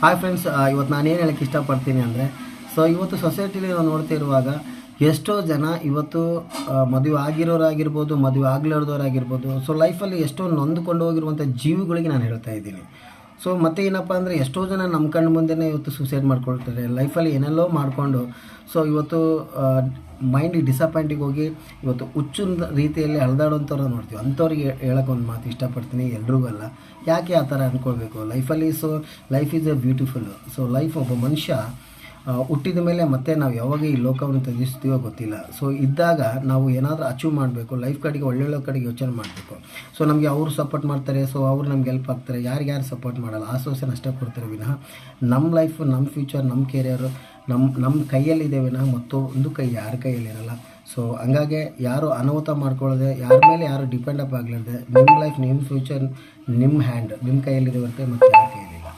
Hi friends, ಇವತ್ತು ನಾನೇನು ಹೇಳಕ್ಕೆ ಇಷ್ಟಪಡ್ತೀನಿ ಅಂದರೆ, ಸೊ ಇವತ್ತು ಸೊಸೈಟಿಲಿ ನಾವು ನೋಡ್ತಿರುವಾಗ ಎಷ್ಟೋ ಜನ ಇವತ್ತು ಮದುವೆ ಆಗಿರೋರಾಗಿರ್ಬೋದು, ಮದುವೆ ಆಗಲಾರ್ದವರಾಗಿರ್ಬೋದು, ಸೊ ಲೈಫಲ್ಲಿ ಎಷ್ಟೋ ನೊಂದುಕೊಂಡು ಹೋಗಿರುವಂಥ ಜೀವಿಗಳಿಗೆ ನಾನು ಹೇಳ್ತಾ ಇದ್ದೀನಿ. ಸೊ ಮತ್ತೆ ಏನಪ್ಪ ಅಂದರೆ, ಎಷ್ಟೋ ಜನ ನಮ್ಮ ಕಣ್ಣು ಮುಂದೆನೇ ಇವತ್ತು ಸೂಸೈಡ್ ಮಾಡ್ಕೊಳ್ತಾರೆ, ಲೈಫಲ್ಲಿ ಏನೆಲ್ಲೋ ಮಾಡಿಕೊಂಡು ಸೊ ಇವತ್ತು ಮೈಂಡಿಗೆ ಡಿಸಪಾಯಿಂಟಿಗೆ ಹೋಗಿ ಇವತ್ತು ಹುಚ್ಚಿನ ರೀತಿಯಲ್ಲಿ ಅಳ್ದಾಡೋಂಥವ್ರು ನೋಡ್ತೀವಿ. ಅಂಥವ್ರಿಗೆ ಹೇಳೋಕೆ ಒಂದು ಮಾತು ಇಷ್ಟಪಡ್ತೀನಿ, ಎಲ್ರಿಗೂ ಅಲ್ಲ. ಯಾಕೆ ಆ ಥರ ಅಂದ್ಕೊಳ್ಬೇಕು ಲೈಫಲ್ಲಿ? So life is A beautiful. So life, ಒಬ್ಬ ಮನುಷ್ಯ ಹುಟ್ಟಿದ ಮೇಲೆ ಮತ್ತೆ ನಾವು ಯಾವಾಗ ಈ ಲೋಕವನ್ನು ತ್ಯಜಿಸ್ತೀವೋ ಗೊತ್ತಿಲ್ಲ. ಸೊ ಇದ್ದಾಗ ನಾವು ಏನಾದರೂ ಅಚೀವ್ ಮಾಡಬೇಕು, ಲೈಫ್ ಕಡೆಗೆ ಒಳ್ಳೊಳ್ಳೆ ಕಡೆಗೆ ಯೋಚನೆ ಮಾಡಬೇಕು. ಸೊ ನಮಗೆ ಅವರು ಸಪೋರ್ಟ್ ಮಾಡ್ತಾರೆ, ಸೊ ಅವರು ನಮ್ಗೆ ಹೆಲ್ಪ್ ಆಗ್ತಾರೆ. ಯಾರು ಸಪೋರ್ಟ್ ಮಾಡಲ್ಲ, ಆಶ್ವಾಸನೆ ಅಷ್ಟೇ ಕೊಡ್ತಾರೆ ವಿನಃ ನಮ್ಮ ಲೈಫ್, ನಮ್ಮ ಫ್ಯೂಚರ್, ನಮ್ಮ ಕೆರಿಯರು ನಮ್ಮ ಕೈಯಲ್ಲಿದೆ ವಿನಃ ಮತ್ತೊಂದು ಕೈ ಯಾರ ಕೈಯಲ್ಲಿರಲ್ಲ. ಸೊ ಹಂಗಾಗಿ ಯಾರು ಅನಾಹುತ ಮಾಡ್ಕೊಳ್ಳದೆ, ಯಾರ ಮೇಲೆ ಯಾರು ಡಿಪೆಂಡಪ್ ಆಗಲಾರ್ದೆ, ನಿಮ್ಮ ಲೈಫ್, ನಿಮ್ಮ ಫ್ಯೂಚರ್ ನಿಮ್ಮ ಹ್ಯಾಂಡ್, ನಿಮ್ಮ ಕೈಯಲ್ಲಿದೆ ಹೊರತು ಮತ್ತು ಯಾರ ಕೈಯಲ್ಲಿ